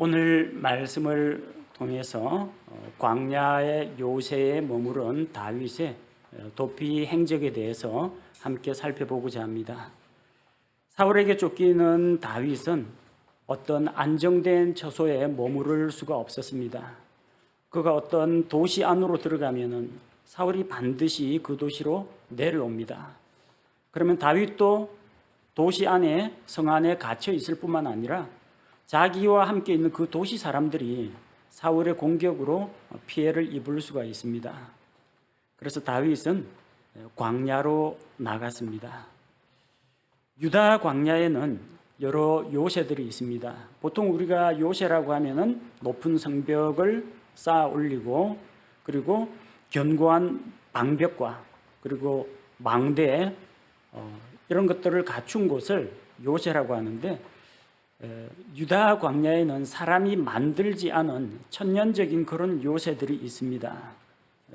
오늘 말씀을 통해서 광야의 요새에 머무른 다윗의 도피 행적에 대해서 함께 살펴보고자 합니다. 사울에게 쫓기는 다윗은 어떤 안정된 처소에 머무를 수가 없었습니다. 그가 어떤 도시 안으로 들어가면은 사울이 반드시 그 도시로 내려옵니다. 그러면 다윗도 도시 안에, 성 안에 갇혀 있을 뿐만 아니라 자기와 함께 있는 그 도시 사람들이 사울의 공격으로 피해를 입을 수가 있습니다. 그래서 다윗은 광야로 나갔습니다. 유다 광야에는 여러 요새들이 있습니다. 보통 우리가 요새라고 하면은 높은 성벽을 쌓아 올리고, 그리고 견고한 방벽과 그리고 망대 이런 것들을 갖춘 곳을 요새라고 하는데, 유다 광야에는 사람이 만들지 않은 천년적인 그런 요새들이 있습니다.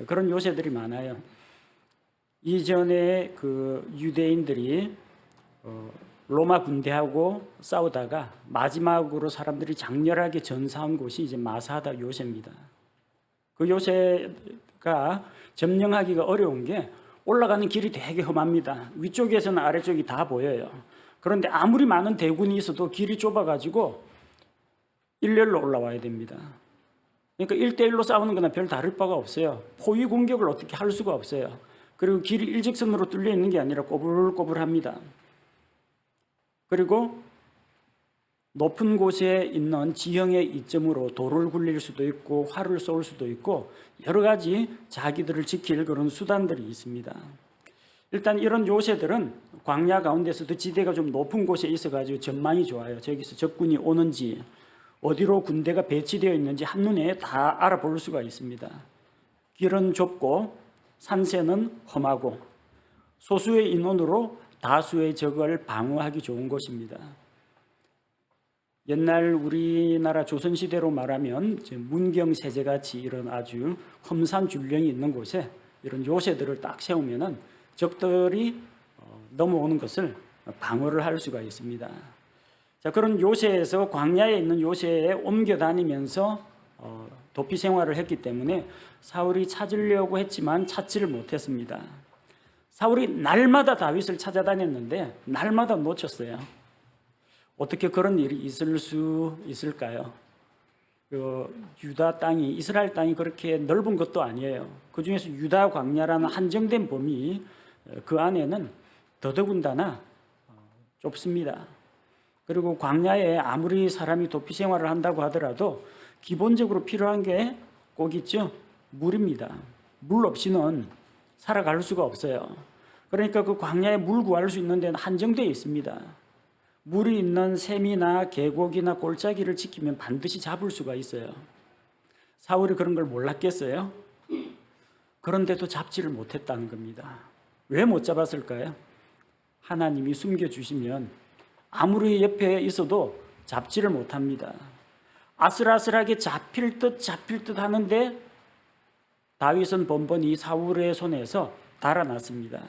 그런 요새들이 많아요. 이전에 그 유대인들이 로마 군대하고 싸우다가 마지막으로 사람들이 장렬하게 전사한 곳이 이제 마사다 요새입니다. 그 요새가 점령하기가 어려운 게 올라가는 길이 되게 험합니다. 위쪽에서는 아래쪽이 다 보여요. 그런데 아무리 많은 대군이 있어도 길이 좁아가지고 일렬로 올라와야 됩니다. 그러니까 1대1로 싸우는 거나 별 다를 바가 없어요. 포위 공격을 어떻게 할 수가 없어요. 그리고 길이 일직선으로 뚫려 있는 게 아니라 꼬불꼬불합니다. 그리고 높은 곳에 있는 지형의 이점으로 돌을 굴릴 수도 있고 활을 쏠 수도 있고 여러 가지 자기들을 지킬 그런 수단들이 있습니다. 일단 이런 요새들은 광야 가운데서도 지대가 좀 높은 곳에 있어가지고 전망이 좋아요. 저기서 적군이 오는지 어디로 군대가 배치되어 있는지 한눈에 다 알아볼 수가 있습니다. 길은 좁고 산세는 험하고 소수의 인원으로 다수의 적을 방어하기 좋은 곳입니다. 옛날 우리나라 조선시대로 말하면 문경세제같이 이런 아주 험산 줄령이 있는 곳에 이런 요새들을 딱 세우면은 적들이 넘어오는 것을 방어를 할 수가 있습니다. 자, 그런 요새에서 광야에 있는 요새에 옮겨 다니면서 도피 생활을 했기 때문에 사울이 찾으려고 했지만 찾지를 못했습니다. 사울이 날마다 다윗을 찾아다녔는데 날마다 놓쳤어요. 어떻게 그런 일이 있을 수 있을까요? 유다 땅이, 이스라엘 땅이 그렇게 넓은 것도 아니에요. 그 중에서 유다 광야라는 한정된 범위, 그 안에는 더더군다나 좁습니다. 그리고 광야에 아무리 사람이 도피 생활을 한다고 하더라도 기본적으로 필요한 게 꼭 있죠. 물입니다. 물 없이는 살아갈 수가 없어요. 그러니까 그 광야에 물 구할 수 있는 데는 한정되어 있습니다. 물이 있는 샘이나 계곡이나 골짜기를 지키면 반드시 잡을 수가 있어요. 사울이 그런 걸 몰랐겠어요? 그런데도 잡지를 못했다는 겁니다. 왜 못 잡았을까요? 하나님이 숨겨주시면 아무리 옆에 있어도 잡지를 못합니다. 아슬아슬하게 잡힐 듯 하는데 다윗은 번번이 사울의 손에서 달아났습니다.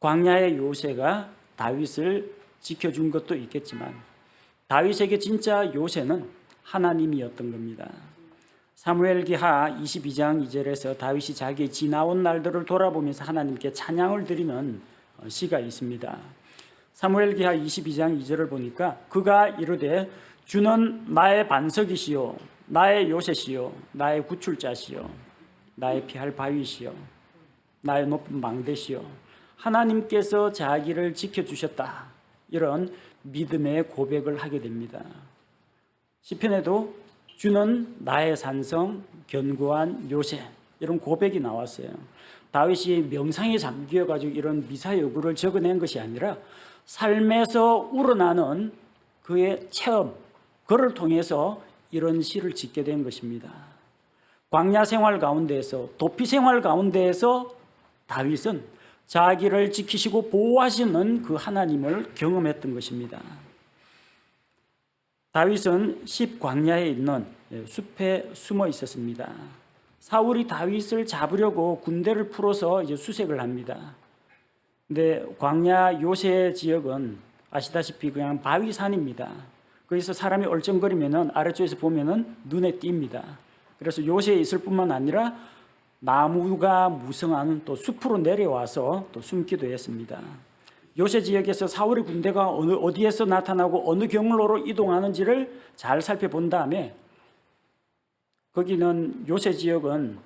광야의 요새가 다윗을 지켜준 것도 있겠지만 다윗에게 진짜 요새는 하나님이었던 겁니다. 사무엘기하 22장 2절에서 다윗이 자기의 지나온 날들을 돌아보면서 하나님께 찬양을 드리는 시가 있습니다. 사무엘기하 22장 2절을 보니까 그가 이르되 주는 나의 반석이시요 나의 요새시요 나의 구출자시요 나의 피할 바위시요 나의 높은 망대시요 하나님께서 자기를 지켜주셨다. 이런 믿음의 고백을 하게 됩니다. 시편에도 주는 나의 산성, 견고한 요새 이런 고백이 나왔어요. 다윗이 명상에 잠겨가지고 이런 미사여구를 적어낸 것이 아니라 삶에서 우러나는 그의 체험, 그를 통해서 이런 시를 짓게 된 것입니다. 광야 생활 가운데에서, 도피 생활 가운데에서 다윗은 자기를 지키시고 보호하시는 그 하나님을 경험했던 것입니다. 다윗은 십 광야에 있는 숲에 숨어 있었습니다. 사울이 다윗을 잡으려고 군대를 풀어서 이제 수색을 합니다. 근데 광야 요새 지역은 아시다시피 그냥 바위산입니다. 거기서 사람이 얼쩡거리면은 아래쪽에서 보면은 눈에 띕니다. 그래서 요새에 있을 뿐만 아니라 나무가 무성한 또 숲으로 내려와서 또 숨기도 했습니다. 요새 지역에서 사울의 군대가 어디에서 나타나고 어느 경로로 이동하는지를 잘 살펴본 다음에 거기는 요새 지역은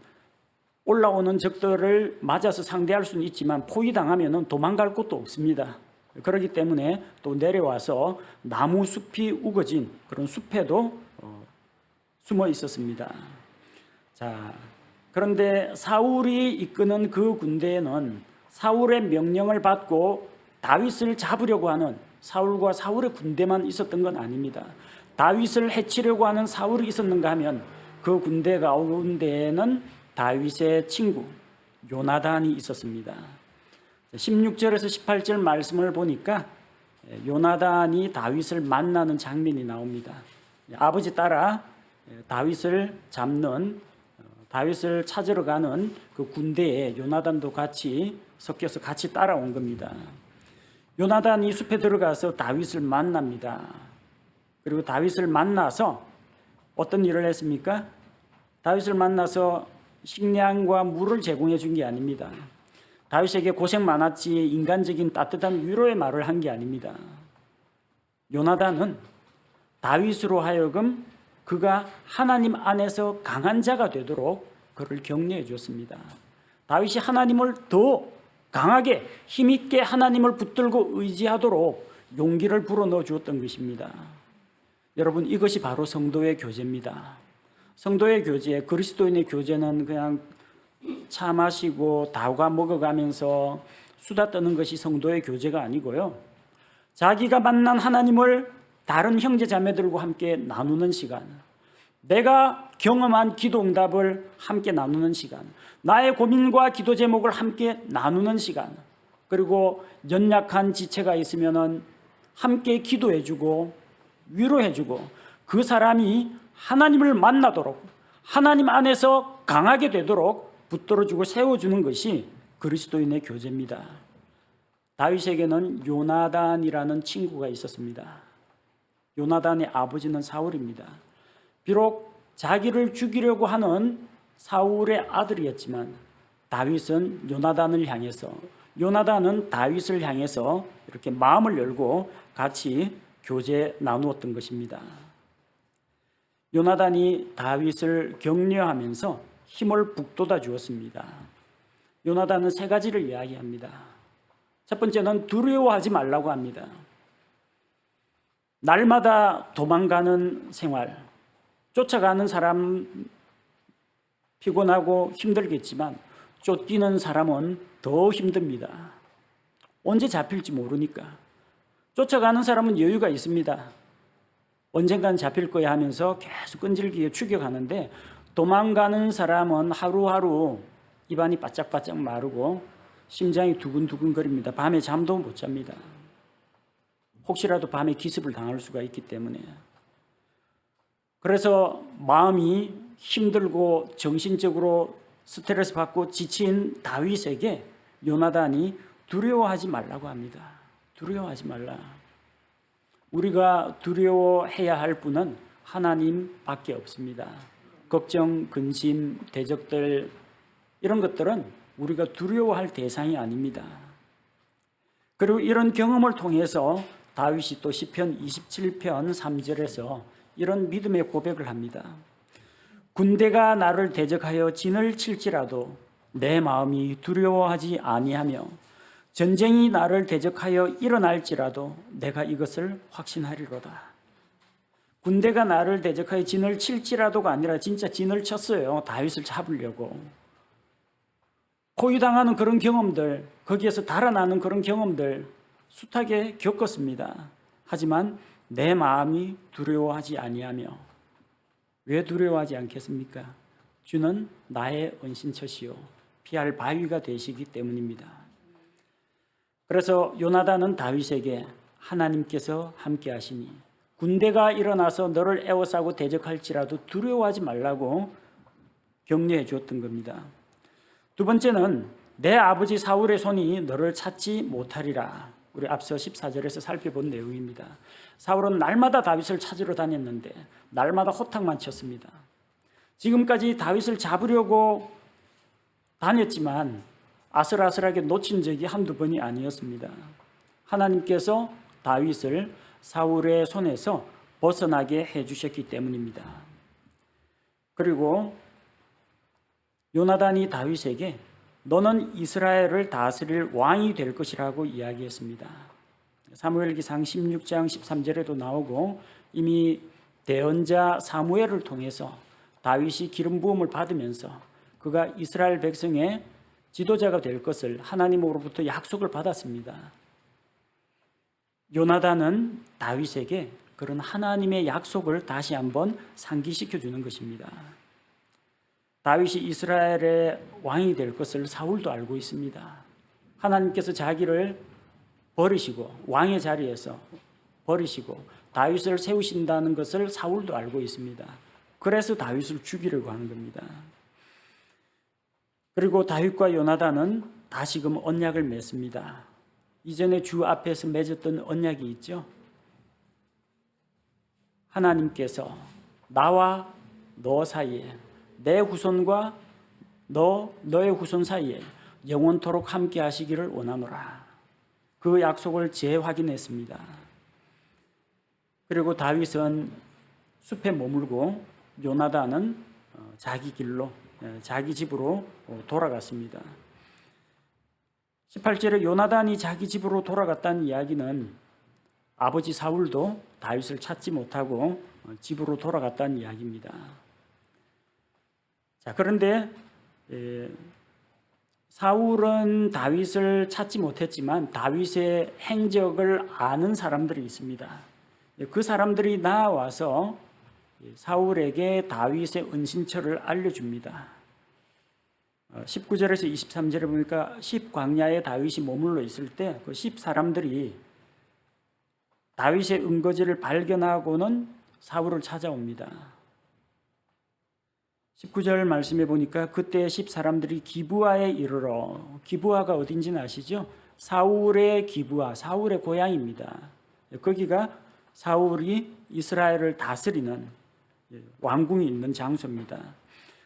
올라오는 적들을 맞아서 상대할 수는 있지만 포위당하면 도망갈 곳도 없습니다. 그렇기 때문에 또 내려와서 나무 숲이 우거진 그런 숲에도 숨어 있었습니다. 자, 그런데 사울이 이끄는 그 군대에는 사울의 명령을 받고 다윗을 잡으려고 하는 사울과 사울의 군대만 있었던 건 아닙니다. 다윗을 해치려고 하는 사울이 있었는가 하면 그 군대 가운데에는 다윗의 친구 요나단이 있었습니다. 16절에서 18절 말씀을 보니까 요나단이 다윗을 만나는 장면이 나옵니다. 아버지 따라 다윗을 잡는 다윗을 찾으러 가는 그 군대에 요나단도 같이 섞여서 같이 따라온 겁니다. 요나단이 숲에 들어가서 다윗을 만납니다. 그리고 다윗을 만나서 어떤 일을 했습니까? 다윗을 만나서 식량과 물을 제공해 준 게 아닙니다. 다윗에게 고생 많았지 인간적인 따뜻한 위로의 말을 한 게 아닙니다. 요나단은 다윗으로 하여금 그가 하나님 안에서 강한 자가 되도록 그를 격려해 주었습니다. 다윗이 하나님을 더 강하게 힘있게 하나님을 붙들고 의지하도록 용기를 불어넣어 주었던 것입니다. 여러분, 이것이 바로 성도의 교제입니다. 성도의 교제, 그리스도인의 교제는 그냥 차 마시고 다과 먹어가면서 수다 떠는 것이 성도의 교제가 아니고요. 자기가 만난 하나님을 다른 형제 자매들과 함께 나누는 시간, 내가 경험한 기도 응답을 함께 나누는 시간, 나의 고민과 기도 제목을 함께 나누는 시간, 그리고 연약한 지체가 있으면 함께 기도해주고 위로해주고 그 사람이 하나님을 만나도록 하나님 안에서 강하게 되도록 붙들어주고 세워주는 것이 그리스도인의 교제입니다. 다윗에게는 요나단이라는 친구가 있었습니다. 요나단의 아버지는 사울입니다. 비록 자기를 죽이려고 하는 사울의 아들이었지만 다윗은 요나단을 향해서, 요나단은 다윗을 향해서 이렇게 마음을 열고 같이 교제 나누었던 것입니다. 요나단이 다윗을 격려하면서 힘을 북돋아 주었습니다. 요나단은 세 가지를 이야기합니다. 첫 번째는 두려워하지 말라고 합니다. 날마다 도망가는 생활, 쫓아가는 사람 피곤하고 힘들겠지만 쫓기는 사람은 더 힘듭니다. 언제 잡힐지 모르니까. 쫓아가는 사람은 여유가 있습니다. 언젠간 잡힐 거야 하면서 계속 끈질기게 추격하는데, 도망가는 사람은 하루하루 입안이 바짝바짝 마르고 심장이 두근두근거립니다. 밤에 잠도 못 잡니다. 혹시라도 밤에 기습을 당할 수가 있기 때문에. 그래서 마음이 힘들고 정신적으로 스트레스 받고 지친 다윗에게 요나단이 두려워하지 말라고 합니다. 두려워하지 말라. 우리가 두려워해야 할 분은 하나님밖에 없습니다. 걱정, 근심, 대적들 이런 것들은 우리가 두려워할 대상이 아닙니다. 그리고 이런 경험을 통해서 다윗이 또 시편 27편 3절에서 이런 믿음의 고백을 합니다. 군대가 나를 대적하여 진을 칠지라도 내 마음이 두려워하지 아니하며 전쟁이 나를 대적하여 일어날지라도 내가 이것을 확신하리로다. 군대가 나를 대적하여 진을 칠지라도가 아니라 진짜 진을 쳤어요. 다윗을 잡으려고. 포위당하는 그런 경험들, 거기에서 달아나는 그런 경험들 숱하게 겪었습니다. 하지만 내 마음이 두려워하지 아니하며. 왜 두려워하지 않겠습니까? 주는 나의 은신처시요 피할 바위가 되시기 때문입니다. 그래서 요나단은 다윗에게 하나님께서 함께 하시니 군대가 일어나서 너를 에워싸고 대적할지라도 두려워하지 말라고 격려해 주었던 겁니다. 두 번째는 내 아버지 사울의 손이 너를 찾지 못하리라. 우리 앞서 14절에서 살펴본 내용입니다. 사울은 날마다 다윗을 찾으러 다녔는데 날마다 호탕만 쳤습니다. 지금까지 다윗을 잡으려고 다녔지만 아슬아슬하게 놓친 적이 한두 번이 아니었습니다. 하나님께서 다윗을 사울의 손에서 벗어나게 해주셨기 때문입니다. 그리고 요나단이 다윗에게 너는 이스라엘을 다스릴 왕이 될 것이라고 이야기했습니다. 사무엘기상 16장 13절에도 나오고 이미 대언자 사무엘을 통해서 다윗이 기름 부음을 받으면서 그가 이스라엘 백성의 지도자가 될 것을 하나님으로부터 약속을 받았습니다. 요나단은 다윗에게 그런 하나님의 약속을 다시 한번 상기시켜 주는 것입니다. 다윗이 이스라엘의 왕이 될 것을 사울도 알고 있습니다. 하나님께서 자기를 버리시고 왕의 자리에서 버리시고 다윗을 세우신다는 것을 사울도 알고 있습니다. 그래서 다윗을 죽이려고 하는 겁니다. 그리고 다윗과 요나단은 다시금 언약을 맺습니다. 이전에 주 앞에서 맺었던 언약이 있죠. 하나님께서 나와 너 사이에 내 후손과 너의 후손 사이에 영원토록 함께 하시기를 원하노라. 그 약속을 재확인했습니다. 그리고 다윗은 숲에 머물고 요나단은 자기 길로 자기 집으로 돌아갔습니다. 18절에 요나단이 자기 집으로 돌아갔다는 이야기는 아버지 사울도 다윗을 찾지 못하고 집으로 돌아갔다는 이야기입니다. 자, 그런데 사울은 다윗을 찾지 못했지만 다윗의 행적을 아는 사람들이 있습니다. 그 사람들이 나와서 사울에게 다윗의 은신처를 알려줍니다. 19절에서 23절에 보니까 10광야에 다윗이 머물러 있을 때 그 10사람들이 다윗의 은거지를 발견하고는 사울을 찾아옵니다. 19절 말씀해 보니까 그때 10사람들이 기브아에 이르러, 기브아가 어딘지는 아시죠? 사울의 기브아, 사울의 고향입니다. 거기가 사울이 이스라엘을 다스리는 왕궁이 있는 장소입니다.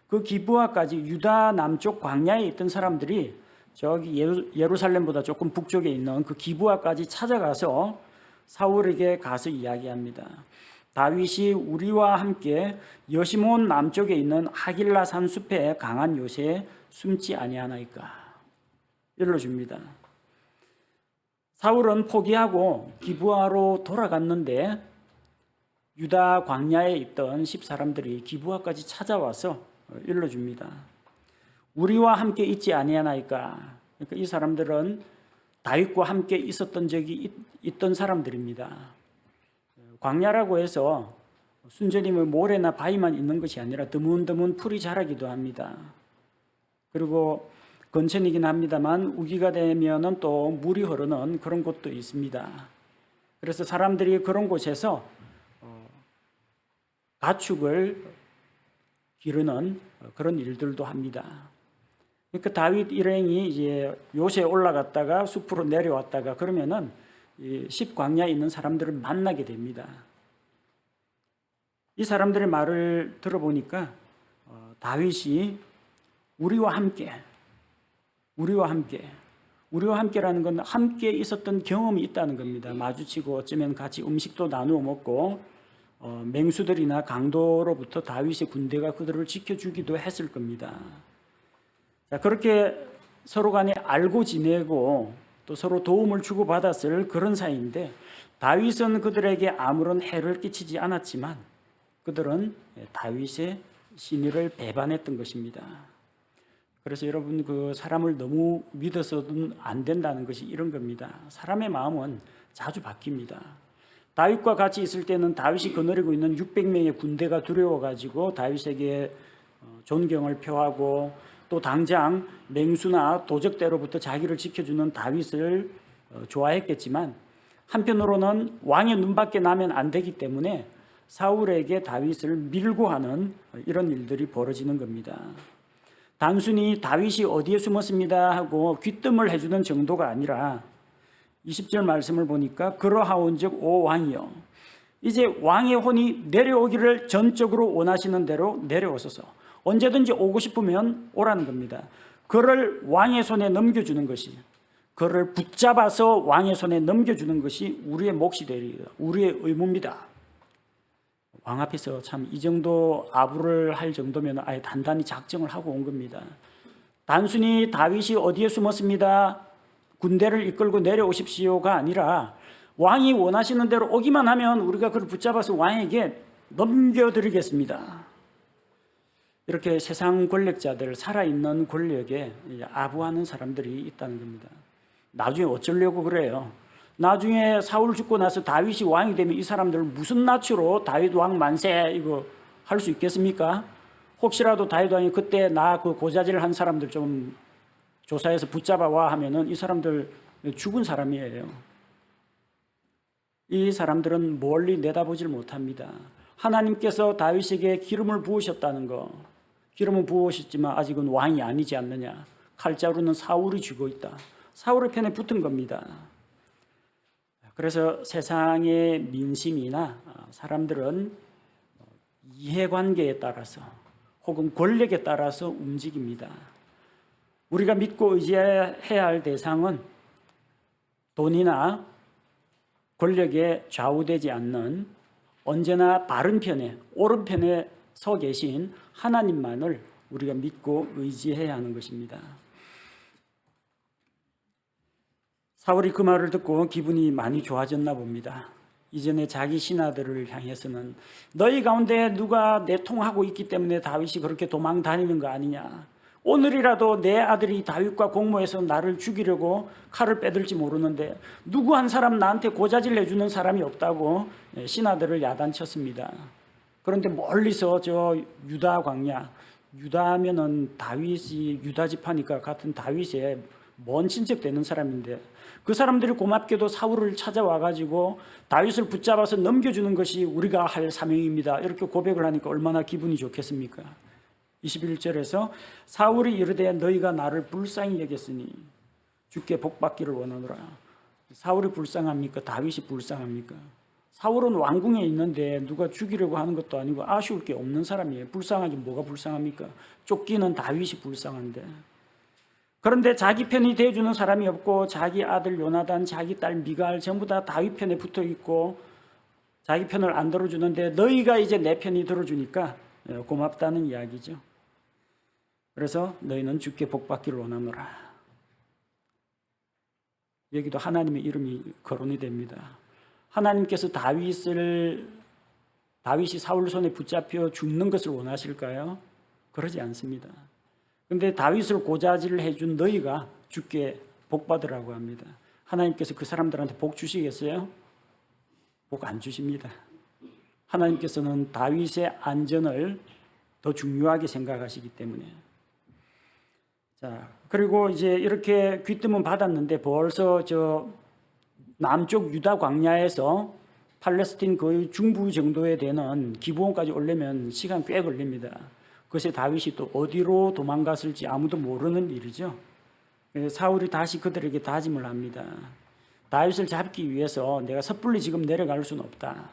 그 기브아까지 유다 남쪽 광야에 있던 사람들이 저기 예루살렘보다 조금 북쪽에 있는 그 기브아까지 찾아가서 사울에게 가서 이야기합니다. 다윗이 우리와 함께 여시몬 남쪽에 있는 하길라 산숲의 강한 요새에 숨지 아니하나이까 일러줍니다. 사울은 포기하고 기브아로 돌아갔는데 유다 광야에 있던 10사람들이 기브아까지 찾아와서 일러줍니다. 우리와 함께 있지 아니하나이까. 그러니까 이 사람들은 다윗과 함께 있었던 적이 있던 사람들입니다. 광야라고 해서 순전히 모래나 바위만 있는 것이 아니라 드문드문 풀이 자라기도 합니다. 그리고 건천이긴 합니다만 우기가 되면은 또 물이 흐르는 그런 곳도 있습니다. 그래서 사람들이 그런 곳에서 가축을 기르는 그런 일들도 합니다. 그러니까 다윗 일행이 이제 요새에 올라갔다가 숲으로 내려왔다가 그러면은 이 십광야에 있는 사람들을 만나게 됩니다. 이 사람들의 말을 들어보니까 다윗이 우리와 함께라는 건 함께 있었던 경험이 있다는 겁니다. 마주치고 어쩌면 같이 음식도 나누어 먹고 맹수들이나 강도로부터 다윗의 군대가 그들을 지켜주기도 했을 겁니다. 자, 그렇게 서로 간에 알고 지내고 또 서로 도움을 주고받았을 그런 사이인데 다윗은 그들에게 아무런 해를 끼치지 않았지만 그들은 다윗의 신의를 배반했던 것입니다. 그래서 여러분 그 사람을 너무 믿어서는 안 된다는 것이 이런 겁니다. 사람의 마음은 자주 바뀝니다. 다윗과 같이 있을 때는 다윗이 거느리고 있는 600명의 군대가 두려워가지고 다윗에게 존경을 표하고 또 당장 맹수나 도적대로부터 자기를 지켜주는 다윗을 좋아했겠지만 한편으로는 왕의 눈밖에 나면 안 되기 때문에 사울에게 다윗을 밀고 하는 이런 일들이 벌어지는 겁니다. 단순히 다윗이 어디에 숨었습니다 하고 귀뜸을 해주는 정도가 아니라 20절 말씀을 보니까 그러하온즉 오 왕이여 이제 왕의 혼이 내려오기를 전적으로 원하시는 대로 내려오소서. 언제든지 오고 싶으면 오라는 겁니다. 그를 왕의 손에 넘겨주는 것이, 그를 붙잡아서 왕의 손에 넘겨주는 것이 우리의 몫이 되리이다. 우리의 의무입니다. 왕 앞에서 참 이 정도 아부를 할 정도면 아예 단단히 작정을 하고 온 겁니다. 단순히 다윗이 어디에 숨었습니다, 군대를 이끌고 내려오십시오가 아니라 왕이 원하시는 대로 오기만 하면 우리가 그를 붙잡아서 왕에게 넘겨드리겠습니다. 이렇게 세상 권력자들, 살아있는 권력에 아부하는 사람들이 있다는 겁니다. 나중에 어쩌려고 그래요? 나중에 사울 죽고 나서 다윗이 왕이 되면 이 사람들 무슨 낯으로 다윗 왕 만세 이거 할 수 있겠습니까? 혹시라도 다윗 왕이 그때 나 그 고자질 한 사람들 좀 조사해서 붙잡아 와 하면은 이 사람들 죽은 사람이에요. 이 사람들은 멀리 내다보질 못합니다. 하나님께서 다윗에게 기름을 부으셨다는 거, 기름을 부으셨지만 아직은 왕이 아니지 않느냐. 칼자루는 사울이 쥐고 있다. 사울의 편에 붙은 겁니다. 그래서 세상의 민심이나 사람들은 이해관계에 따라서 혹은 권력에 따라서 움직입니다. 우리가 믿고 의지해야 할 대상은 돈이나 권력에 좌우되지 않는 언제나 바른 편에, 옳은 편에 서 계신 하나님만을 우리가 믿고 의지해야 하는 것입니다. 사울이 그 말을 듣고 기분이 많이 좋아졌나 봅니다. 이전에 자기 신하들을 향해서는 너희 가운데 누가 내통하고 있기 때문에 다윗이 그렇게 도망 다니는 거 아니냐. 오늘이라도 내 아들이 다윗과 공모해서 나를 죽이려고 칼을 빼들지 모르는데 누구 한 사람 나한테 고자질 내주는 사람이 없다고 신하들을 야단쳤습니다. 그런데 멀리서 저 유다 광야, 유다하면은 다윗이 유다 지파니까 같은 다윗의 먼 친척 되는 사람인데 그 사람들이 고맙게도 사울을 찾아와가지고 다윗을 붙잡아서 넘겨주는 것이 우리가 할 사명입니다. 이렇게 고백을 하니까 얼마나 기분이 좋겠습니까? 21절에서 사울이 이르되 너희가 나를 불쌍히 여겼으니 주께 복받기를 원하노라. 사울이 불쌍합니까? 다윗이 불쌍합니까? 사울은 왕궁에 있는데 누가 죽이려고 하는 것도 아니고 아쉬울 게 없는 사람이에요. 불쌍하긴 뭐가 불쌍합니까? 쫓기는 다윗이 불쌍한데. 그런데 자기 편이 돼주는 사람이 없고 자기 아들 요나단, 자기 딸 미갈 전부 다 다윗 편에 붙어 있고 자기 편을 안 들어주는데 너희가 이제 내 편이 들어주니까 고맙다는 이야기죠. 그래서 너희는 주께 복받기를 원하노라. 여기도 하나님의 이름이 거론이 됩니다. 하나님께서 다윗이 사울 손에 붙잡혀 죽는 것을 원하실까요? 그러지 않습니다. 그런데 다윗을 고자질을 해준 너희가 주께 복 받으라고 합니다. 하나님께서 그 사람들한테 복 주시겠어요? 복 안 주십니다. 하나님께서는 다윗의 안전을 더 중요하게 생각하시기 때문에. 자, 그리고 이제 이렇게 귀뜸은 받았는데 벌써 저 남쪽 유다 광야에서 팔레스틴 거의 중부 정도에 되는 기브온까지 오려면 시간 꽤 걸립니다. 그것에 다윗이 또 어디로 도망갔을지 아무도 모르는 일이죠. 사울이 다시 그들에게 다짐을 합니다. 다윗을 잡기 위해서 내가 섣불리 지금 내려갈 수는 없다.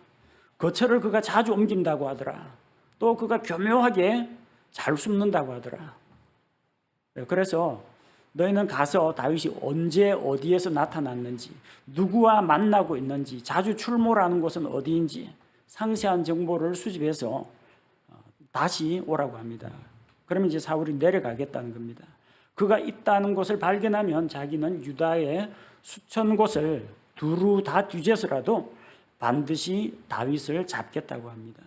거처를 그가 자주 옮긴다고 하더라. 또 그가 교묘하게 잘 숨는다고 하더라. 그래서 너희는 가서 다윗이 언제 어디에서 나타났는지, 누구와 만나고 있는지, 자주 출몰하는 곳은 어디인지 상세한 정보를 수집해서 다시 오라고 합니다. 그러면 이제 사울이 내려가겠다는 겁니다. 그가 있다는 곳을 발견하면 자기는 유다의 수천 곳을 두루 다 뒤져서라도 반드시 다윗을 잡겠다고 합니다.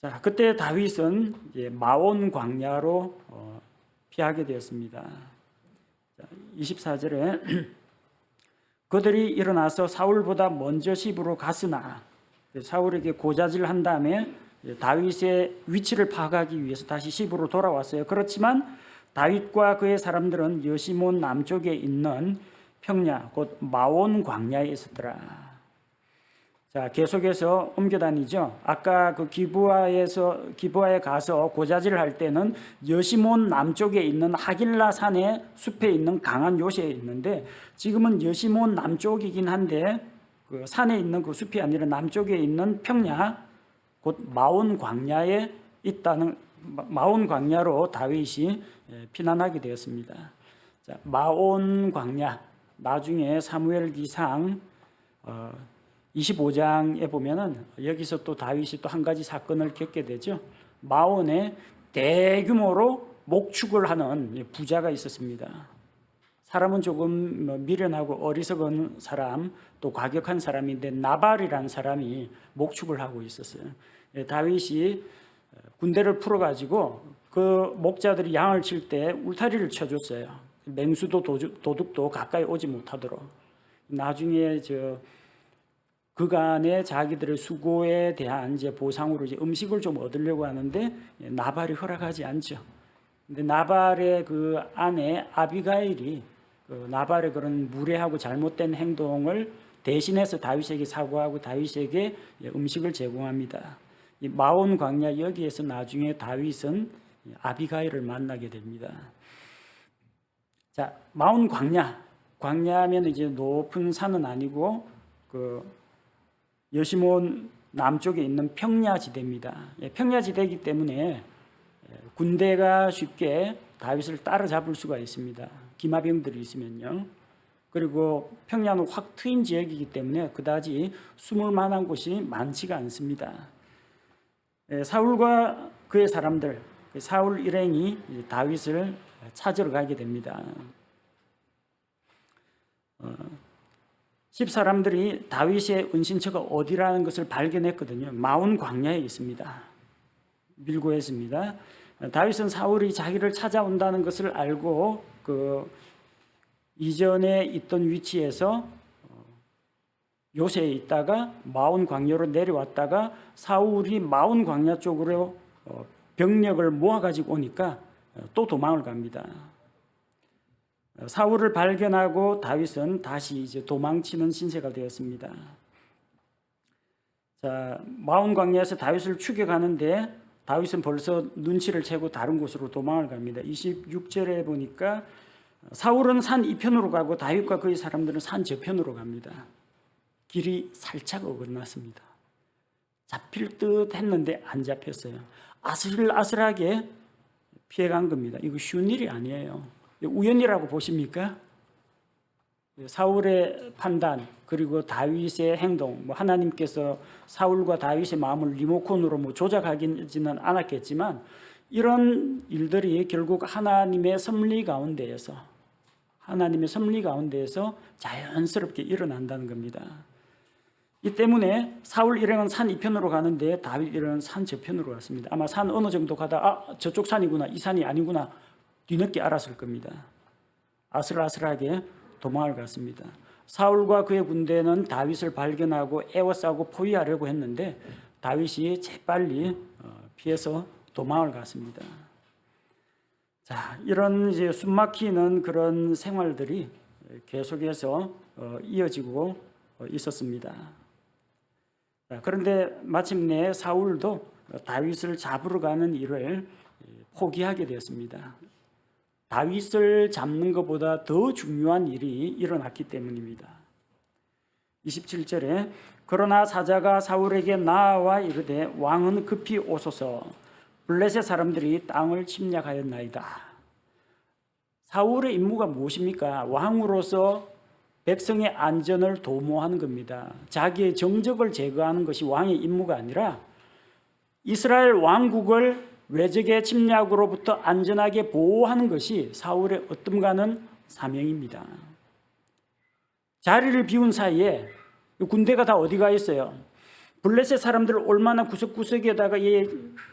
자, 그때 다윗은 이제 마온 광야로 피하게 되었습니다. 24절에 그들이 일어나서 사울보다 먼저 시부로 갔으나 사울에게 고자질한 다음에 다윗의 위치를 파악하기 위해서 다시 시부로 돌아왔어요. 그렇지만 다윗과 그의 사람들은 여시몬 남쪽에 있는 평야 곧 마온 광야에 있었더라. 자, 계속해서 옮겨 다니죠. 아까 그 기브아에 가서 고자질을 할 때는 여시몬 남쪽에 있는 하길라 산의 숲에 있는 강한 요새에 있는데, 지금은 여시몬 남쪽이긴 한데 그 산에 있는 그 숲이 아니라 남쪽에 있는 평야, 곧 마온 광야에 있다는, 마온 광야로 다윗이 피난하게 되었습니다. 자, 마온 광야, 나중에 사무엘기상 25장에 보면은 여기서 또 다윗이 또 한 가지 사건을 겪게 되죠. 마온에 대규모로 목축을 하는 부자가 있었습니다. 사람은 조금 미련하고 어리석은 사람, 또 과격한 사람인데 나발이라는 사람이 목축을 하고 있었어요. 다윗이 군대를 풀어가지고 그 목자들이 양을 칠 때 울타리를 쳐줬어요. 맹수도 도둑도 가까이 오지 못하도록. 나중에 그간의 자기들의 수고에 대한 이제 보상으로 이제 음식을 좀 얻으려고 하는데 나발이 허락하지 않죠. 근데 나발의 그 아내 아비가일이 그 나발의 그런 무례하고 잘못된 행동을 대신해서 다윗에게 사과하고 다윗에게 음식을 제공합니다. 이 마온 광야 여기에서 나중에 다윗은 아비가일을 만나게 됩니다. 자, 마온 광야면 이제 높은 산은 아니고 그 여시몬 남쪽에 있는 평야지대입니다. 평야지대이기 때문에 군대가 쉽게 다윗을 따라잡을 수가 있습니다. 기마병들이 있으면요. 그리고 평야는 확 트인 지역이기 때문에 그다지 숨을 만한 곳이 많지가 않습니다. 사울과 그의 사람들, 사울 일행이 다윗을 찾으러 가게 됩니다. 10사람들이 다윗의 은신처가 어디라는 것을 발견했거든요. 마온 광야에 있습니다. 밀고 했습니다. 다윗은 사울이 자기를 찾아온다는 것을 알고 그 이전에 있던 위치에서 요새에 있다가 마온 광야로 내려왔다가 사울이 마온 광야 쪽으로 병력을 모아가지고 오니까 또 도망을 갑니다. 사울을 발견하고 다윗은 다시 이제 도망치는 신세가 되었습니다. 자, 마온 광야에서 다윗을 추격하는데 다윗은 벌써 눈치를 채고 다른 곳으로 도망을 갑니다. 26절에 보니까 사울은 산 이편으로 가고 다윗과 그의 사람들은 산 저편으로 갑니다. 길이 살짝 어긋났습니다. 잡힐 듯 했는데 안 잡혔어요. 아슬아슬하게 피해간 겁니다. 이거 쉬운 일이 아니에요. 우연이라고 보십니까? 사울의 판단 그리고 다윗의 행동, 하나님께서 사울과 다윗의 마음을 리모컨으로 조작하지는 않았겠지만 이런 일들이 결국 하나님의 섭리 가운데에서 자연스럽게 일어난다는 겁니다. 이 때문에 사울 일행은 산 이편으로 가는데 다윗 일행은 산 저편으로 갔습니다. 아마 산 어느 정도 가다 저쪽 산이구나, 이 산이 아니구나 뒤늦게 알았을 겁니다. 아슬아슬하게 도망을 갔습니다. 사울과 그의 군대는 다윗을 발견하고 에워싸고 포위하려고 했는데 다윗이 재빨리 피해서 도망을 갔습니다. 자, 이런 이제 숨막히는 그런 생활들이 계속해서 이어지고 있었습니다. 자, 그런데 마침내 사울도 다윗을 잡으러 가는 일을 포기하게 되었습니다. 다윗을 잡는 것보다 더 중요한 일이 일어났기 때문입니다. 27절에 그러나 사자가 사울에게 나아와 이르되 왕은 급히 오소서 블레셋 사람들이 땅을 침략하였나이다. 사울의 임무가 무엇입니까? 왕으로서 백성의 안전을 도모하는 겁니다. 자기의 정적을 제거하는 것이 왕의 임무가 아니라 이스라엘 왕국을 외적의 침략으로부터 안전하게 보호하는 것이 사울의 어뜸가는 사명입니다. 자리를 비운 사이에 군대가 다 어디가 있어요? 블레셋 사람들 얼마나 구석구석에다가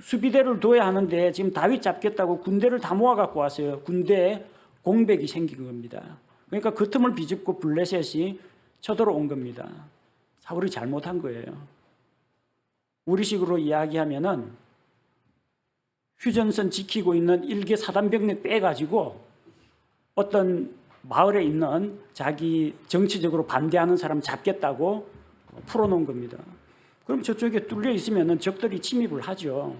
수비대를 둬야 하는데 지금 다윗 잡겠다고 군대를 다 모아 갖고 왔어요. 군대에 공백이 생긴 겁니다. 그러니까 그 틈을 비집고 블레셋이 쳐들어온 겁니다. 사울이 잘못한 거예요. 우리식으로 이야기하면은 휴전선 지키고 있는 일개 사단병력 빼가지고 어떤 마을에 있는 자기 정치적으로 반대하는 사람 잡겠다고 풀어놓은 겁니다. 그럼 저쪽에 뚫려 있으면 적들이 침입을 하죠.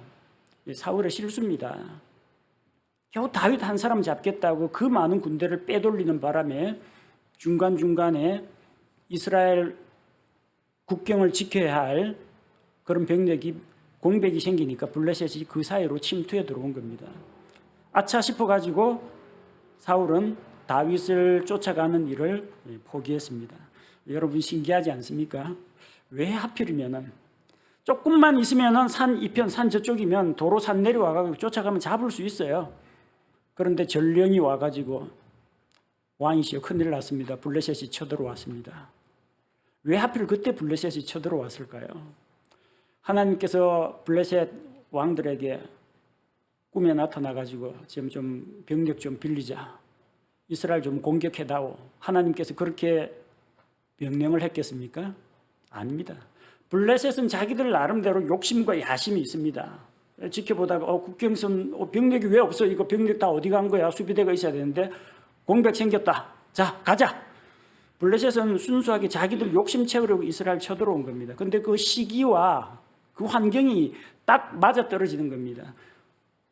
사울의 실수입니다. 겨우 다윗 한 사람 잡겠다고 그 많은 군대를 빼돌리는 바람에 중간중간에 이스라엘 국경을 지켜야 할 그런 병력이 공백이 생기니까 블레셋이 그 사이로 침투해 들어온 겁니다. 아차 싶어가지고 사울은 다윗을 쫓아가는 일을 포기했습니다. 여러분 신기하지 않습니까? 왜 하필이면은 조금만 있으면은 산 이편 산 저쪽이면 도로 산 내려와가지고 쫓아가면 잡을 수 있어요. 그런데 전령이 와가지고 왕이시여 큰일 났습니다. 블레셋이 쳐들어왔습니다. 왜 하필 그때 블레셋이 쳐들어왔을까요? 하나님께서 블레셋 왕들에게 꿈에 나타나가지고 지금 좀 병력 좀 빌리자. 이스라엘 좀 공격해다오. 하나님께서 그렇게 명령을 했겠습니까? 아닙니다. 블레셋은 자기들 나름대로 욕심과 야심이 있습니다. 지켜보다가 국경선 병력이 왜 없어? 이거 병력 다 어디 간 거야? 수비대가 있어야 되는데 공백 생겼다. 자 가자. 블레셋은 순수하게 자기들 욕심 채우려고 이스라엘 쳐들어온 겁니다. 근데 그 시기와 그 환경이 딱 맞아떨어지는 겁니다.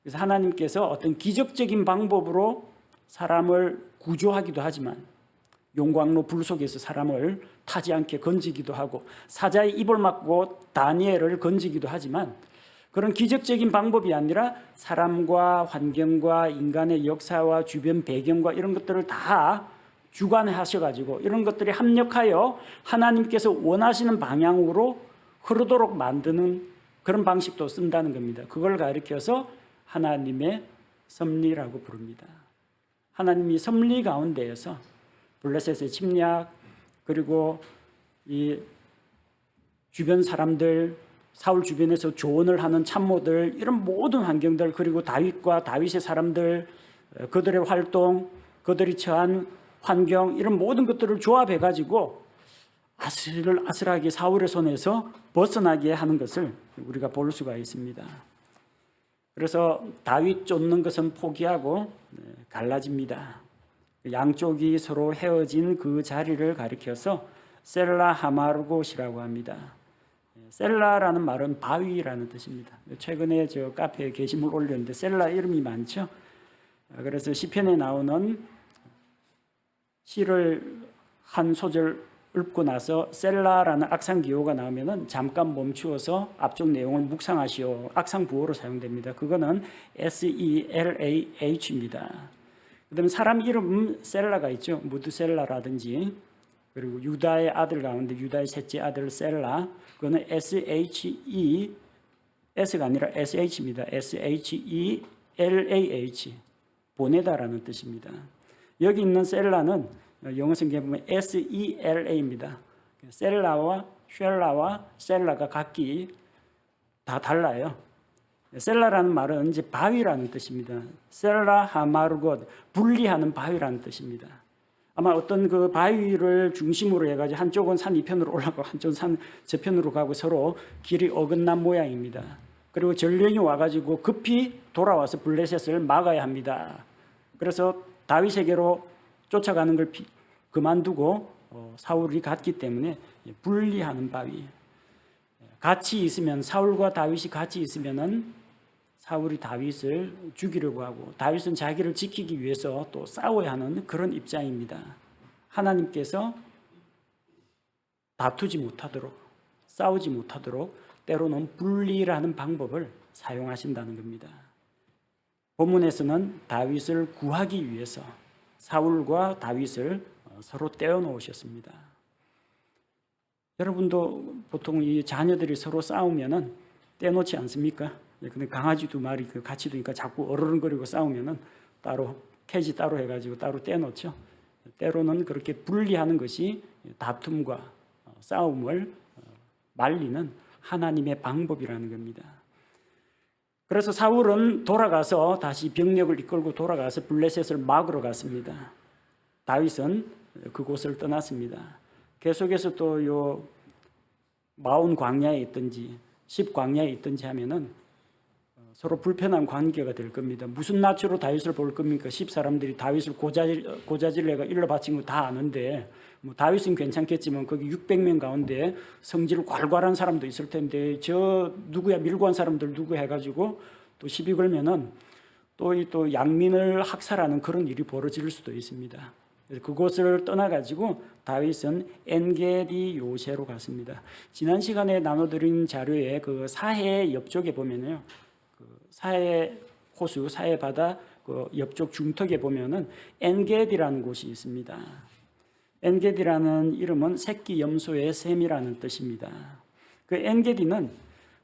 그래서 하나님께서 어떤 기적적인 방법으로 사람을 구조하기도 하지만 용광로 불 속에서 사람을 타지 않게 건지기도 하고 사자의 입을 막고 다니엘을 건지기도 하지만 그런 기적적인 방법이 아니라 사람과 환경과 인간의 역사와 주변 배경과 이런 것들을 다 주관하셔가지고 이런 것들이 합력하여 하나님께서 원하시는 방향으로 흐르도록 만드는 그런 방식도 쓴다는 겁니다. 그걸 가리켜서 하나님의 섭리라고 부릅니다. 하나님이 섭리 가운데에서 블레셋의 침략 그리고 이 주변 사람들 사울 주변에서 조언을 하는 참모들 이런 모든 환경들 그리고 다윗과 다윗의 사람들 그들의 활동 그들이 처한 환경 이런 모든 것들을 조합해 가지고 아슬아슬하게 사울의 손에서 벗어나게 하는 것을 우리가 볼 수가 있습니다. 그래서 다윗 쫓는 것은 포기하고 갈라집니다. 양쪽이 서로 헤어진 그 자리를 가리켜서 셀라 하마르곳이라고 합니다. 셀라라는 말은 바위라는 뜻입니다. 최근에 저 카페에 게시물 올렸는데 셀라 이름이 많죠. 그래서 시편에 나오는 시를 한 소절 읊고 나서 셀라라는 악상 기호가 나오면은 잠깐 멈추어서 앞쪽 내용을 묵상하시오. 악상 부호로 사용됩니다. 그거는 SELAH입니다. 그다음에 사람 이름 셀라가 있죠. 무드셀라라든지 그리고 유다의 아들 가운데 유다의 셋째 아들 셀라 그거는 SHE S가 아니라 SH입니다. SHELAH 보내다라는 뜻입니다. 여기 있는 셀라는 영어 성경에 보면 SELA입니다. 셀라와 쉘라와 셀라가 각기 다 달라요. 셀라라는 말은 이제 바위라는 뜻입니다. 셀라 하마르곳 분리하는 바위라는 뜻입니다. 아마 어떤 그 바위를 중심으로 해가지고 한쪽은 산 이편으로 올라가고 한쪽은 산 저편으로 가고 서로 길이 어긋난 모양입니다. 그리고 전령이 와가지고 급히 돌아와서 블레셋을 막아야 합니다. 그래서 다윗에게로 쫓아가는 걸 그만두고 사울이 갔기 때문에 분리하는 바위. 같이 있으면 사울과 다윗이 같이 있으면은 사울이 다윗을 죽이려고 하고 다윗은 자기를 지키기 위해서 또 싸워야 하는 그런 입장입니다. 하나님께서 다투지 못하도록 싸우지 못하도록 때로는 분리라는 방법을 사용하신다는 겁니다. 본문에서는 다윗을 구하기 위해서 사울과 다윗을 서로 떼어놓으셨습니다. 여러분도 보통 이 자녀들이 서로 싸우면은 떼놓지 않습니까? 근데 강아지 두 마리 같이 두니까 자꾸 어르렁거리고 싸우면은 따로 캐지 따로 해가지고 따로 떼놓죠. 때로는 그렇게 분리하는 것이 다툼과 싸움을 말리는 하나님의 방법이라는 겁니다. 그래서 사울은 돌아가서 다시 병력을 이끌고 돌아가서 블레셋을 막으러 갔습니다. 다윗은 그곳을 떠났습니다. 계속해서 또 요 마온 광야에 있든지 십 광야에 있든지 하면은 서로 불편한 관계가 될 겁니다. 무슨 낯으로 다윗을 볼 겁니까? 10사람들이 다윗을 고자질레가 일러 바친 거 다 아는데 뭐 다윗은 괜찮겠지만 거기 600명 가운데 성질 괄괄한 사람도 있을 텐데 저 누구야 밀고 한 사람들 누구 해가지고 또 시비 걸면은 또 양민을 학살하는 그런 일이 벌어질 수도 있습니다. 그래서 그곳을 떠나가지고 다윗은 엔게디 요새로 갔습니다. 지난 시간에 나눠드린 자료에 그 사해 옆쪽에 보면요, 그 사해 호수, 사해 바다 그 옆쪽 중턱에 보면은 엔게디라는 곳이 있습니다. 엔게디라는 이름은 새끼 염소의 샘이라는 뜻입니다. 그 엔게디는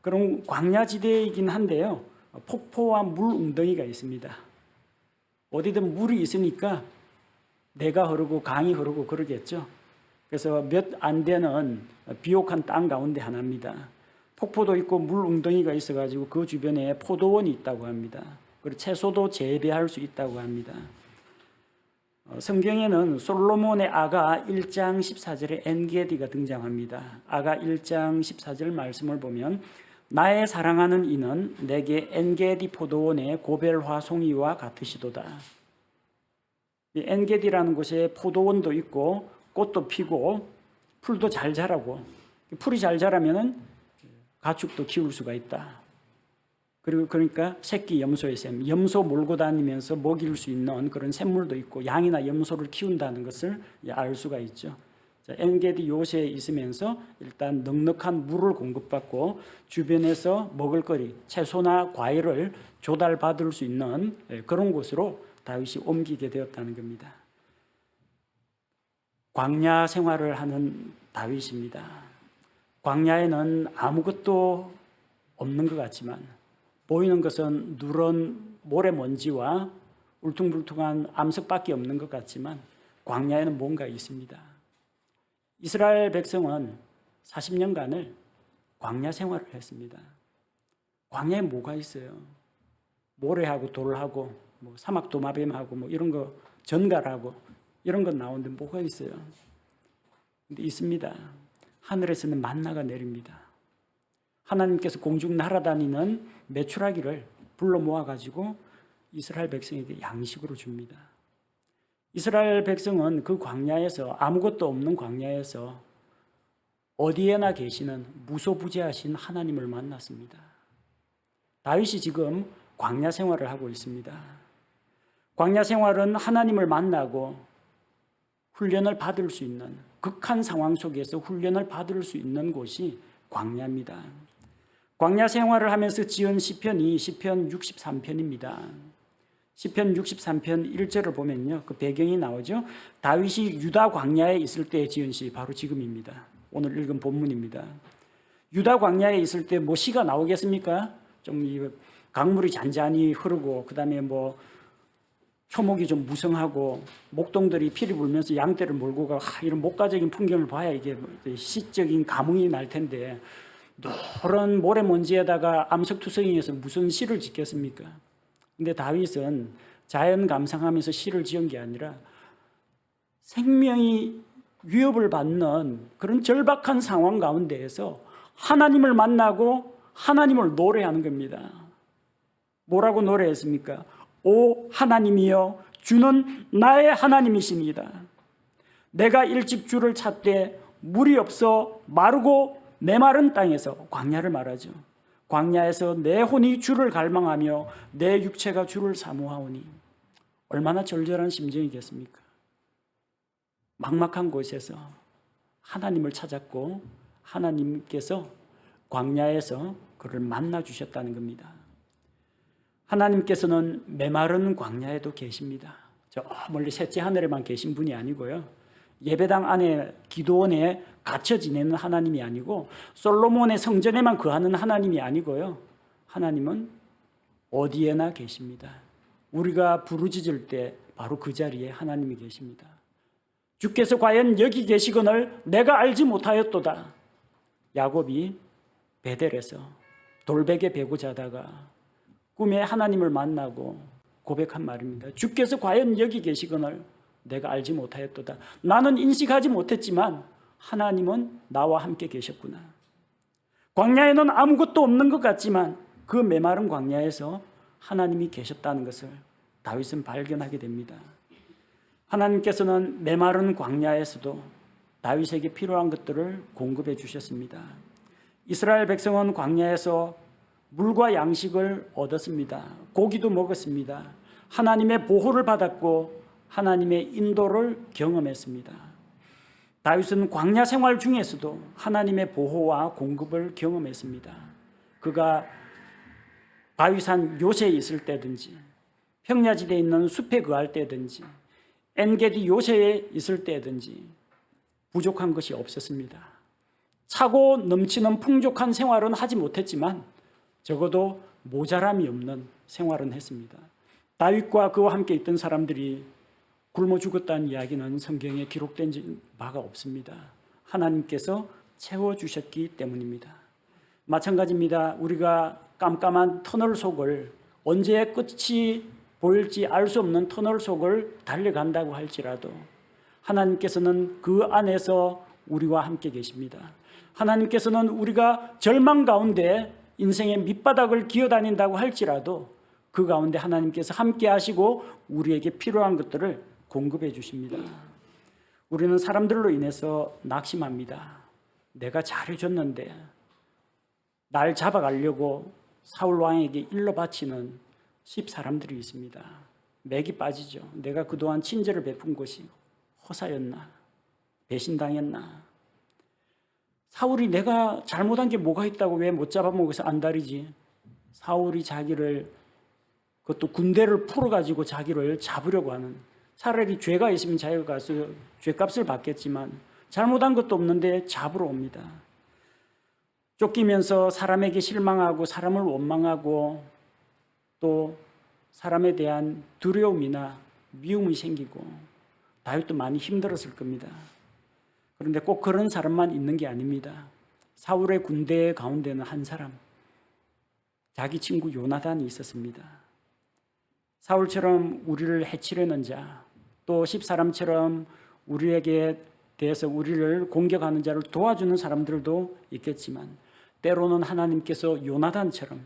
그런 광야지대이긴 한데요, 폭포와 물 웅덩이가 있습니다. 어디든 물이 있으니까 내가 흐르고 강이 흐르고 그러겠죠. 그래서 몇 안 되는 비옥한 땅 가운데 하나입니다. 폭포도 있고 물 웅덩이가 있어가지고 그 주변에 포도원이 있다고 합니다. 그리고 채소도 재배할 수 있다고 합니다. 성경에는 솔로몬의 아가 1장 14절에 엔게디가 등장합니다. 아가 1장 14절 말씀을 보면 나의 사랑하는 이는 내게 엔게디 포도원의 고벨화 송이와 같으시도다. 이 엔게디라는 곳에 포도원도 있고 꽃도 피고 풀도 잘 자라고, 풀이 잘 자라면은 가축도 키울 수가 있다. 그리고 그러니까 새끼 염소의 샘, 염소 몰고 다니면서 먹일 수 있는 그런 샘물도 있고 양이나 염소를 키운다는 것을 알 수가 있죠. 엔게디 요새에 있으면서 일단 넉넉한 물을 공급받고 주변에서 먹을거리, 채소나 과일을 조달받을 수 있는 그런 곳으로 다윗이 옮기게 되었다는 겁니다. 광야 생활을 하는 다윗입니다. 광야에는 아무것도 없는 것 같지만 보이는 것은 누런 모래먼지와 울퉁불퉁한 암석밖에 없는 것 같지만 광야에는 뭔가 있습니다. 이스라엘 백성은 40년간을 광야 생활을 했습니다. 광야에 뭐가 있어요? 모래하고 돌하고 뭐 사막 도마뱀하고 뭐 이런 거 전갈하고 이런 거 나오는데 뭐가 있어요? 근데 있습니다. 하늘에서는 만나가 내립니다. 하나님께서 공중 날아다니는 메추라기를 불러 모아가지고 이스라엘 백성에게 양식으로 줍니다. 이스라엘 백성은 그 광야에서, 아무것도 없는 광야에서 어디에나 계시는 무소부재하신 하나님을 만났습니다. 다윗이 지금 광야 생활을 하고 있습니다. 광야 생활은 하나님을 만나고 훈련을 받을 수 있는, 극한 상황 속에서 훈련을 받을 수 있는 곳이 광야입니다. 광야 생활을 하면서 지은 시편이 시편 63편입니다. 시편 63편 1절을 보면요, 그 배경이 나오죠. 다윗이 유다 광야에 있을 때 지은 시 바로 지금입니다. 오늘 읽은 본문입니다. 유다 광야에 있을 때 뭐 시가 나오겠습니까? 좀 이 강물이 잔잔히 흐르고 그다음에 뭐 초목이 좀 무성하고 목동들이 피리 불면서 양떼를 몰고 가 이런 목가적인 풍경을 봐야 이게 시적인 감흥이 날 텐데 노란 모래먼지에다가 암석투성이에서 무슨 시를 짓겠습니까? 근데 다윗은 자연 감상하면서 시를 지은 게 아니라 생명이 위협을 받는 그런 절박한 상황 가운데에서 하나님을 만나고 하나님을 노래하는 겁니다. 뭐라고 노래했습니까? 오 하나님이여 주는 나의 하나님이십니다. 내가 일찍 주를 찾되 물이 없어 마르고 메마른 땅에서, 광야를 말하죠. 광야에서 내 혼이 주를 갈망하며 내 육체가 주를 사모하오니. 얼마나 절절한 심정이겠습니까? 막막한 곳에서 하나님을 찾았고 하나님께서 광야에서 그를 만나 주셨다는 겁니다. 하나님께서는 메마른 광야에도 계십니다. 저 멀리 셋째 하늘에만 계신 분이 아니고요, 예배당 안에 기도원에 갇혀 지내는 하나님이 아니고 솔로몬의 성전에만 거하는 하나님이 아니고요, 하나님은 어디에나 계십니다. 우리가 부르짖을 때 바로 그 자리에 하나님이 계십니다. 주께서 과연 여기 계시거늘 내가 알지 못하였도다. 야곱이 베델에서 돌베개 베고 자다가 꿈에 하나님을 만나고 고백한 말입니다. 주께서 과연 여기 계시거늘 내가 알지 못하였도다. 나는 인식하지 못했지만 하나님은 나와 함께 계셨구나. 광야에는 아무것도 없는 것 같지만 그 메마른 광야에서 하나님이 계셨다는 것을 다윗은 발견하게 됩니다. 하나님께서는 메마른 광야에서도 다윗에게 필요한 것들을 공급해 주셨습니다. 이스라엘 백성은 광야에서 물과 양식을 얻었습니다. 고기도 먹었습니다. 하나님의 보호를 받았고 하나님의 인도를 경험했습니다. 다윗은 광야 생활 중에서도 하나님의 보호와 공급을 경험했습니다. 그가 바위산 요새에 있을 때든지 평야지대에 있는 숲에 거할 때든지 엔게디 요새에 있을 때든지 부족한 것이 없었습니다. 차고 넘치는 풍족한 생활은 하지 못했지만 적어도 모자람이 없는 생활은 했습니다. 다윗과 그와 함께 있던 사람들이 굶어 죽었다는 이야기는 성경에 기록된 바가 없습니다. 하나님께서 채워주셨기 때문입니다. 마찬가지입니다. 우리가 깜깜한 터널 속을 언제 끝이 보일지 알 수 없는 터널 속을 달려간다고 할지라도 하나님께서는 그 안에서 우리와 함께 계십니다. 하나님께서는 우리가 절망 가운데 인생의 밑바닥을 기어다닌다고 할지라도 그 가운데 하나님께서 함께 하시고 우리에게 필요한 것들을 공급해 주십니다. 우리는 사람들로 인해서 낙심합니다. 내가 잘해줬는데 날 잡아가려고 사울 왕에게 일러 바치는 10사람들이 있습니다. 맥이 빠지죠. 내가 그동안 친절을 베푼 것이 허사였나? 배신당했나? 사울이 내가 잘못한 게 뭐가 있다고 왜 못 잡아먹어서 안달이지? 사울이 자기를, 그것도 군대를 풀어가지고 자기를 잡으려고 하는, 차라리 죄가 있으면 자기가 가서 죄값을 받겠지만 잘못한 것도 없는데 잡으러 옵니다. 쫓기면서 사람에게 실망하고 사람을 원망하고 또 사람에 대한 두려움이나 미움이 생기고 다윗도 많이 힘들었을 겁니다. 그런데 꼭 그런 사람만 있는 게 아닙니다. 사울의 군대 가운데는 한 사람, 자기 친구 요나단이 있었습니다. 사울처럼 우리를 해치려는 자, 또 10사람처럼 우리에게 대해서 우리를 공격하는 자를 도와주는 사람들도 있겠지만 때로는 하나님께서 요나단처럼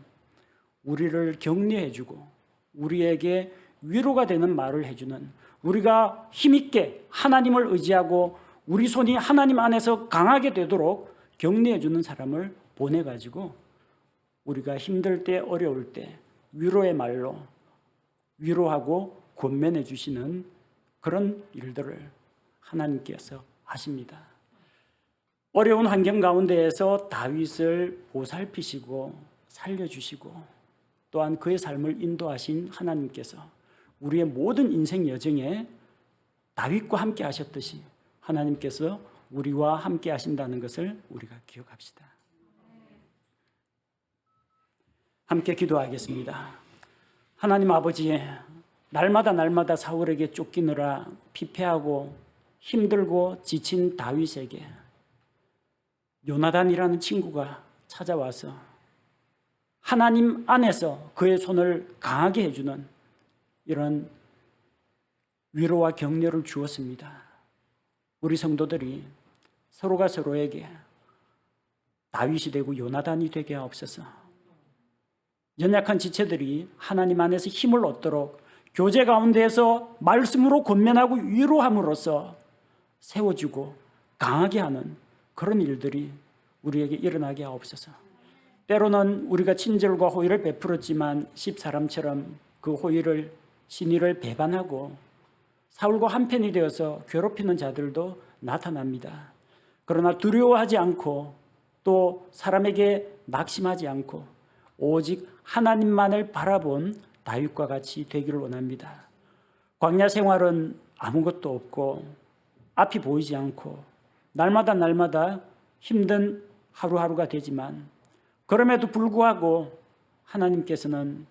우리를 격려해주고 우리에게 위로가 되는 말을 해주는, 우리가 힘있게 하나님을 의지하고 우리 손이 하나님 안에서 강하게 되도록 격려해주는 사람을 보내가지고 우리가 힘들 때 어려울 때 위로의 말로 위로하고 권면해 주시는 그런 일들을 하나님께서 하십니다. 어려운 환경 가운데에서 다윗을 보살피시고 살려주시고 또한 그의 삶을 인도하신 하나님께서 우리의 모든 인생 여정에 다윗과 함께 하셨듯이 하나님께서 우리와 함께 하신다는 것을 우리가 기억합시다. 함께 기도하겠습니다. 하나님 아버지, 날마다 사울에게 쫓기느라 피폐하고 힘들고 지친 다윗에게 요나단이라는 친구가 찾아와서 하나님 안에서 그의 손을 강하게 해주는 이런 위로와 격려를 주었습니다. 우리 성도들이 서로가 서로에게 다윗이 되고 요나단이 되게 하옵소서. 연약한 지체들이 하나님 안에서 힘을 얻도록 교제 가운데에서 말씀으로 권면하고 위로함으로써 세워주고 강하게 하는 그런 일들이 우리에게 일어나게 하옵소서. 때로는 우리가 친절과 호의를 베풀었지만 10사람처럼 그 호의를 신의를 배반하고 사울과 한편이 되어서 괴롭히는 자들도 나타납니다. 그러나 두려워하지 않고 또 사람에게 낙심하지 않고 오직 하나님만을 바라본 다윗과 같이 되기를 원합니다. 광야 생활은 아무것도 없고 앞이 보이지 않고 날마다 힘든 하루하루가 되지만 그럼에도 불구하고 하나님께서는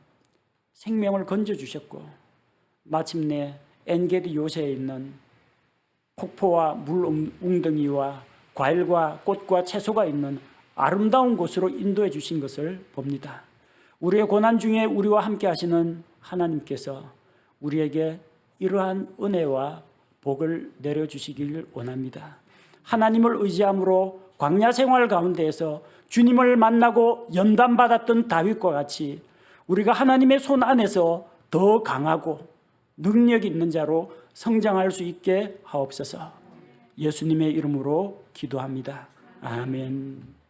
생명을 건져주셨고 마침내 엔게디 요새에 있는 폭포와 물 웅덩이와 과일과 꽃과 채소가 있는 아름다운 곳으로 인도해 주신 것을 봅니다. 우리의 고난 중에 우리와 함께 하시는 하나님께서 우리에게 이러한 은혜와 복을 내려주시길 원합니다. 하나님을 의지함으로 광야 생활 가운데에서 주님을 만나고 연단받았던 다윗과 같이 우리가 하나님의 손 안에서 더 강하고 능력 있는 자로 성장할 수 있게 하옵소서. 예수님의 이름으로 기도합니다. 아멘.